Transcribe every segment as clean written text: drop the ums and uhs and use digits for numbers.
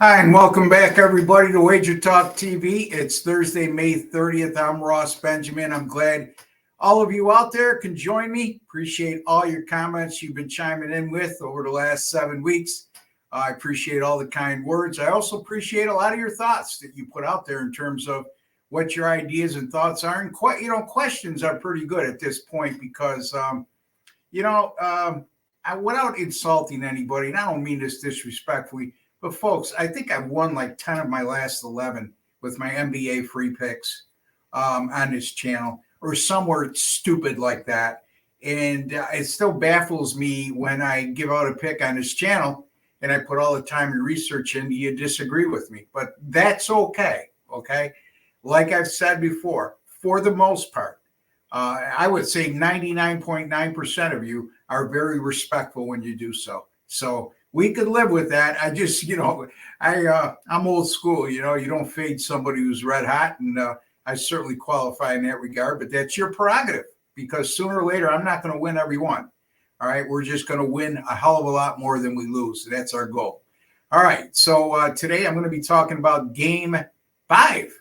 Hi, and welcome back, everybody, to WagerTalk TV. It's Thursday, May 30th. I'm Ross Benjamin. I'm glad all of you out there can join me. Appreciate all your comments you've been chiming in with over the last 7 weeks. I appreciate all the kind words. I also appreciate a lot of your thoughts that you put out there in terms of what your ideas and thoughts are. And, questions are pretty good at this point because, without insulting anybody, and I don't mean this disrespectfully, but folks, I think I've won like 10 of my last 11 with my NBA free picks on this channel or somewhere stupid like that. And it still baffles me when I give out a pick on this channel and I put all the time and research in, you disagree with me. But that's okay, okay? Like I've said before, for the most part, I would say 99.9% of you are very respectful when you do so. So we could live with that. I just, I'm old school. You don't fade somebody who's red hot, and I certainly qualify in that regard. But that's your prerogative because sooner or later, I'm not going to win every one. All right, we're just going to win a hell of a lot more than we lose. That's our goal. All right, so today I'm going to be talking about Game 5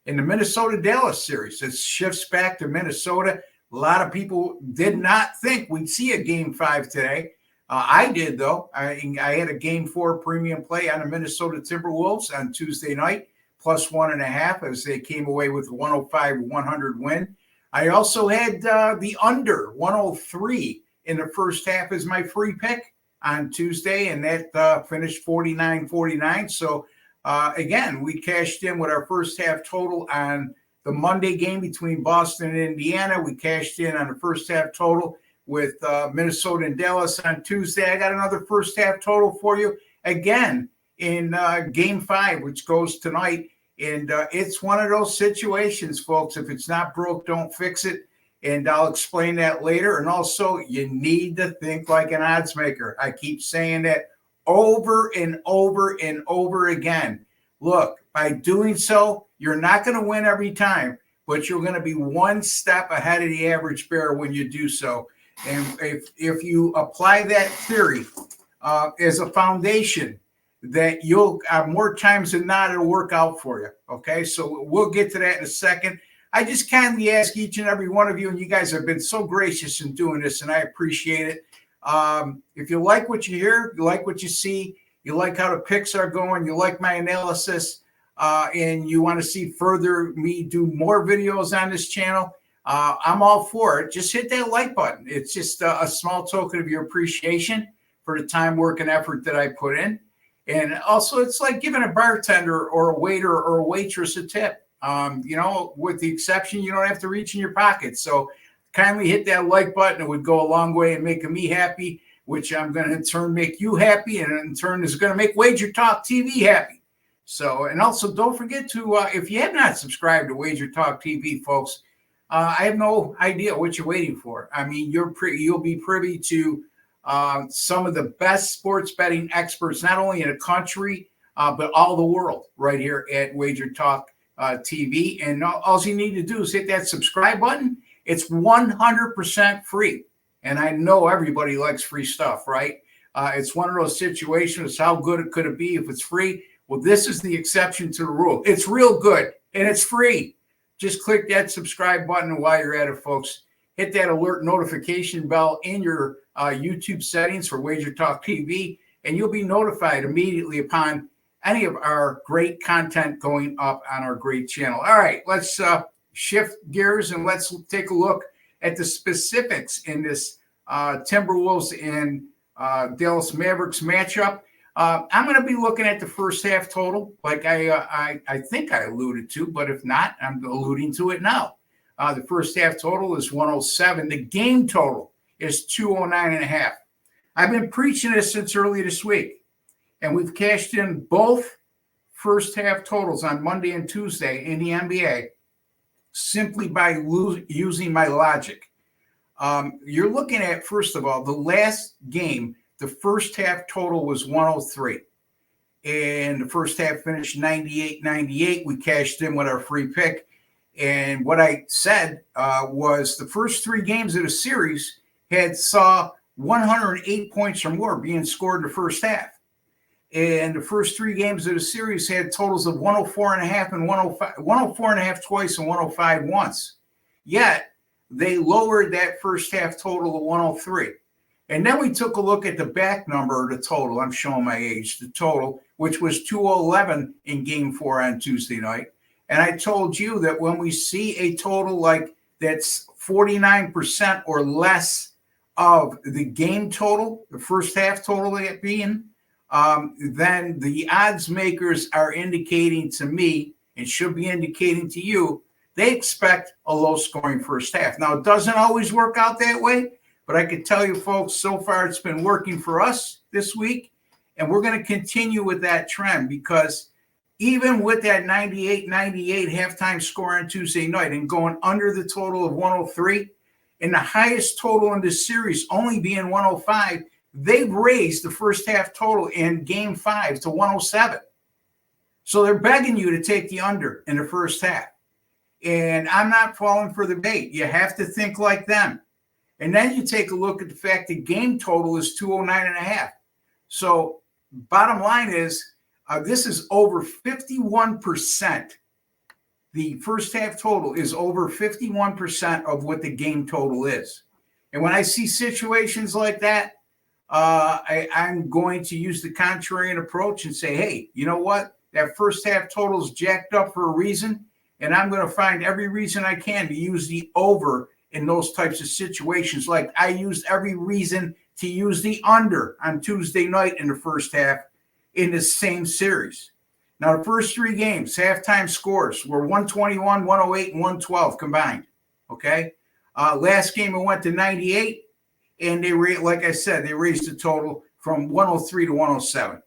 in the Minnesota-Dallas series. It shifts back to Minnesota. A lot of people did not think we'd see a Game 5 today. I did, though. I had a Game 4 premium play on the Minnesota Timberwolves on Tuesday night, plus 1.5, as they came away with a 105-100 win. I also had the under 103 in the first half as my free pick on Tuesday, and that finished 49-49. So, again, we cashed in with our first half total on the Monday game between Boston and Indiana. We cashed in on the first half total with Minnesota and Dallas on Tuesday. I got another first half total for you again in Game 5, which goes tonight. And it's one of those situations, folks. If it's not broke, don't fix it. And I'll explain that later. And also, you need to think like an odds maker. I keep saying that over and over and over again. Look, by doing so, you're not going to win every time, but you're going to be one step ahead of the average bear when you do so. And if you apply that theory as a foundation, that you'll more times than not, it'll work out for you. Okay, so we'll get to that in a second. I just kindly ask each and every one of you, and you guys have been so gracious in doing this, and I appreciate it. If you like what you hear, you like what you see, you like how the picks are going, you like my analysis, and you want to see further me do more videos on this channel, I'm all for it. Just hit that like button. It's just a small token of your appreciation for the time, work, and effort that I put in. And also, it's like giving a bartender or a waiter or a waitress a tip. With the exception, you don't have to reach in your pocket. So kindly hit that like button. It would go a long way in making me happy, which I'm going to in turn make you happy, and in turn is going to make WagerTalk TV happy. So, and also don't forget to, if you have not subscribed to WagerTalk TV, folks, I have no idea what you're waiting for. I mean, you'll be privy to some of the best sports betting experts, not only in the country, but all the world right here at WagerTalk TV. And all you need to do is hit that subscribe button. It's 100% free. And I know everybody likes free stuff, right? It's one of those situations. How good could it be if it's free? Well, this is the exception to the rule. It's real good, and it's free. Just click that subscribe button, and while you're at it, folks, hit that alert notification bell in your YouTube settings for WagerTalk TV, and you'll be notified immediately upon any of our great content going up on our great channel. All right, let's shift gears, and let's take a look at the specifics in this Timberwolves and Dallas Mavericks matchup. I'm going to be looking at the first half total, like I think I alluded to, but if not, I'm alluding to it now. The first half total is 107. The game total is 209.5. I've been preaching this since early this week, and we've cashed in both first half totals on Monday and Tuesday in the NBA simply by using my logic. You're looking at, first of all, the last game. The first half total was 103, and the first half finished 98-98. We cashed in with our free pick, and what I said was the first 3 games of the series saw 108 points or more being scored in the first half. And the first 3 games of the series had totals of 104.5 and 104.5 twice and 105 once. Yet they lowered that first half total to 103. And then we took a look at the back number, the total. I'm showing my age, the total, which was 211 in Game 4 on Tuesday night. And I told you that when we see a total like that's 49% or less of the game total, the first half total that being, then the odds makers are indicating to me, and should be indicating to you, they expect a low-scoring first half. Now, it doesn't always work out that way, but I can tell you, folks, so far it's been working for us this week, and we're going to continue with that trend because even with that 98 halftime score on Tuesday night and going under the total of 103, and the highest total in this series only being 105, they've raised the first half total in Game 5 to 107. So they're begging you to take the under in the first half. And I'm not falling for the bait. You have to think like them. And then you take a look at the fact that game total is 209.5. So bottom line is, this is over 51%. The first half total is over 51% of what the game total is. And when I see situations like that, I'm going to use the contrarian approach and say, hey, you know what? That first half total is jacked up for a reason, and I'm going to find every reason I can to use the over in those types of situations. Like I used every reason to use the under on Tuesday night in the first half in the same series. Now, the first 3 games, halftime scores were 121, 108, and 112 combined, okay? Last game, it went to 98, and they, like I said, they raised the total from 103 to 107.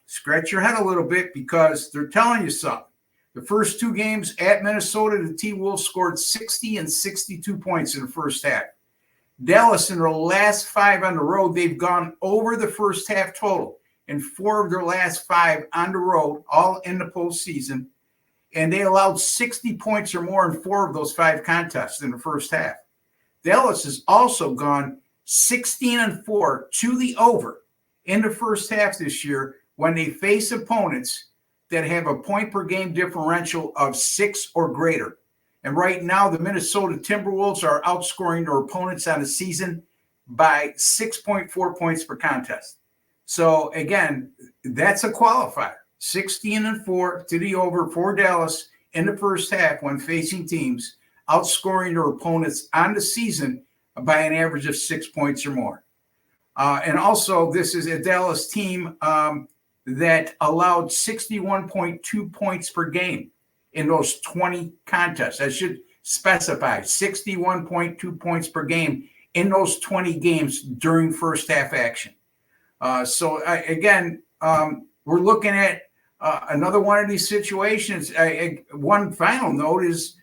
Scratch your head a little bit because they're telling you something. The first 2 games at Minnesota, the T-Wolves scored 60 and 62 points in the first half. Dallas, in their last 5 on the road, they've gone over the first half total in 4 of their last 5 on the road, all in the postseason. And they allowed 60 points or more in 4 of those 5 contests in the first half. Dallas has also gone 16-4 to the over in the first half this year when they face opponents that have a point per game differential of 6 or greater. And right now, the Minnesota Timberwolves are outscoring their opponents on the season by 6.4 points per contest. So again, that's a qualifier. 16-4 to the over for Dallas in the first half when facing teams outscoring their opponents on the season by an average of 6 points or more. And also, this is a Dallas team that allowed 61.2 points per game in those 20 contests. I should specify 61.2 points per game in those 20 games during first half action. Again, we're looking at another one of these situations. One final note is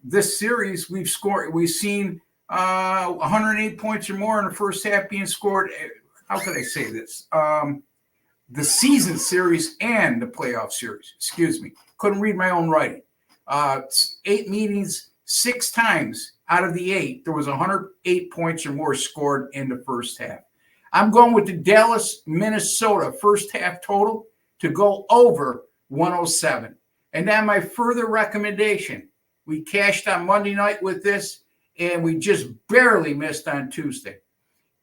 this series we've seen 108 points or more in the first half being scored. How could I say this? The season series and the playoff series. Excuse me. Couldn't read my own writing. 8 meetings, 6 times out of the 8, there was 108 points or more scored in the first half. I'm going with the Dallas, Minnesota first half total to go over 107. And then my further recommendation, we cashed on Monday night with this, and we just barely missed on Tuesday.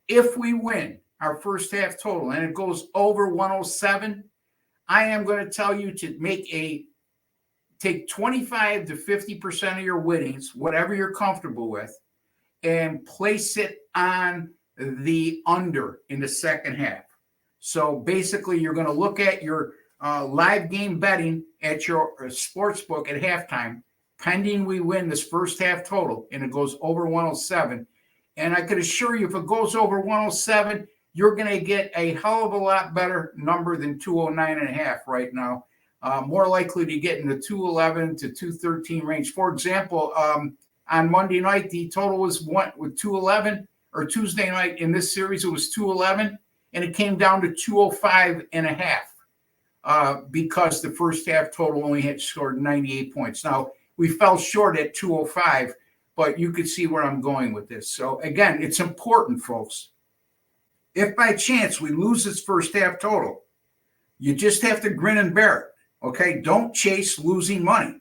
If we win our first half total and it goes over 107, I am going to tell you to take 25 to 50% of your winnings, whatever you're comfortable with, and place it on the under in the second half. So basically, you're going to look at your live game betting at your sports book at halftime, pending we win this first half total, and it goes over 107. And I could assure you, if it goes over 107, you're going to get a hell of a lot better number than 209.5 right now. More likely to get in the 211 to 213 range. For example, on Monday night, the total was 211, or Tuesday night in this series, it was 211, and it came down to 205.5 because the first half total only had scored 98 points. Now, we fell short at 205, but you could see where I'm going with this. So, again, it's important, folks. If by chance we lose this first half total, You just have to grin and bear it. Okay, don't chase losing money.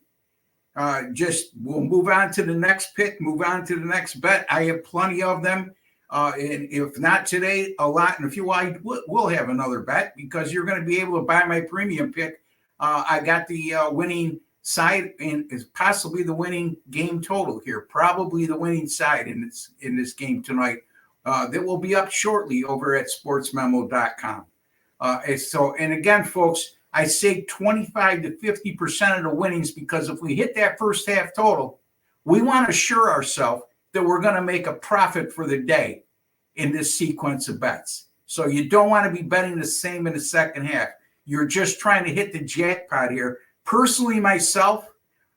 We'll move on to the next pick, move on to the next bet. I have plenty of them. And if not today, a lot. And if you want, we'll have another bet because you're going to be able to buy my premium pick. I got the winning side and is possibly the winning game total here, probably the winning side in this game tonight. That will be up shortly over at sportsmemo.com. And again, folks, I say 25 to 50% of the winnings because if we hit that first half total, we want to assure ourselves that we're going to make a profit for the day in this sequence of bets. So you don't want to be betting the same in the second half. You're just trying to hit the jackpot here. Personally, myself,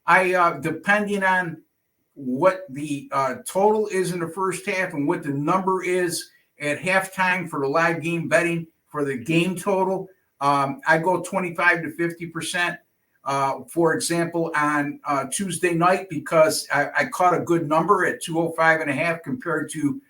I depending on what the total is in the first half and what the number is at halftime for the live game betting for the game total, I go 25 to 50%. For example, on Tuesday night, because I caught a good number at 205.5 compared to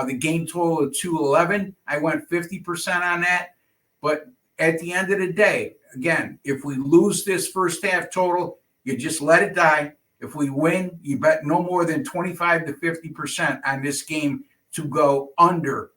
the game total of 211. I went 50% on that. But at the end of the day, again, if we lose this first half total, you just let it die. If we win, you bet no more than 25 to 50% on this game to go under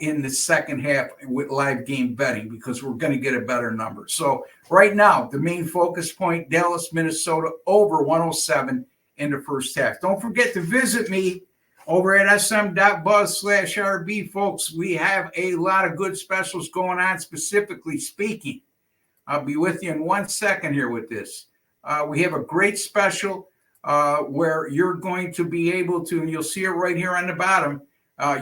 in the second half with live game betting because we're going to get a better number. So right now, the main focus point, Dallas, Minnesota, over 107 in the first half. Don't forget to visit me over at sm.buzz/RB, folks. We have a lot of good specials going on, specifically speaking. I'll be with you in 1 second here with this. We have a great special where you're going to be able to, and you'll see it right here on the bottom,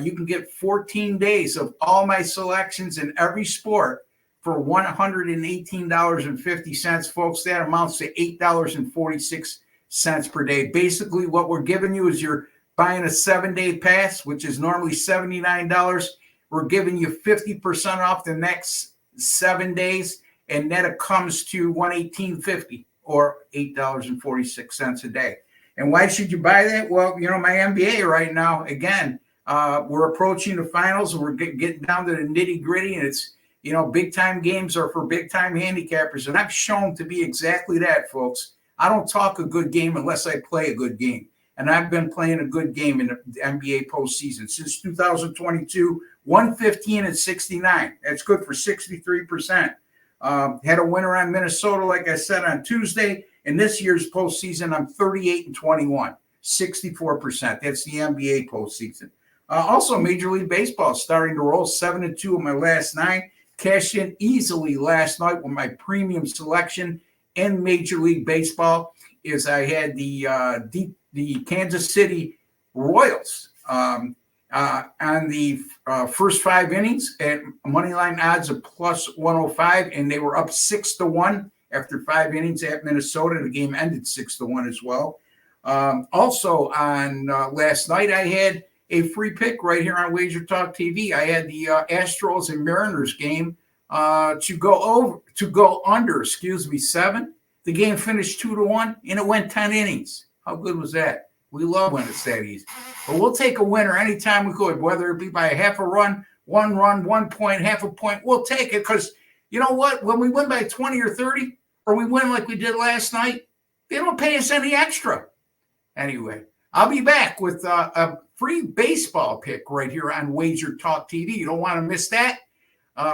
you can get 14 days of all my selections in every sport for $118.50, folks. That amounts to $8.46 per day. Basically, what we're giving you is you're buying a 7-day pass, which is normally $79. We're giving you 50% off the next 7 days, and then it comes to $118.50 or $8.46 a day. And why should you buy that? Well, my NBA right now, again, we're approaching the finals. We're getting down to the nitty gritty, and it's, big time games are for big time handicappers. And I've shown to be exactly that, folks. I don't talk a good game unless I play a good game. And I've been playing a good game in the NBA postseason since 2022, 115-69. That's good for 63%. Had a winner on Minnesota, like I said, on Tuesday. In this year's postseason, I'm 38-21, 64%. That's the NBA postseason. Also, Major League Baseball starting to roll 7-2 of my last 9. Cashed in easily last night with my premium selection in Major League Baseball. Is I had the Kansas City Royals on the first 5 innings at moneyline odds of plus 105, and they were up 6-1 after 5 innings at Minnesota. The game ended 6-1 as well. Also on last night, I had a free pick right here on WagerTalk TV. I had the Astros and Mariners game to go under 7. The game finished 2-1, and it went 10 innings. How good was that? We love when it's that easy. But we'll take a winner anytime we could, whether it be by a half a run, 1 point, half a point. We'll take it because you know what? When we win by 20 or 30, or we win like we did last night, they don't pay us any extra. Anyway, I'll be back with a free baseball pick right here on WagerTalk TV. You don't want to miss that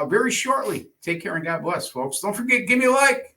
very shortly. Take care and God bless, folks. Don't forget, give me a like.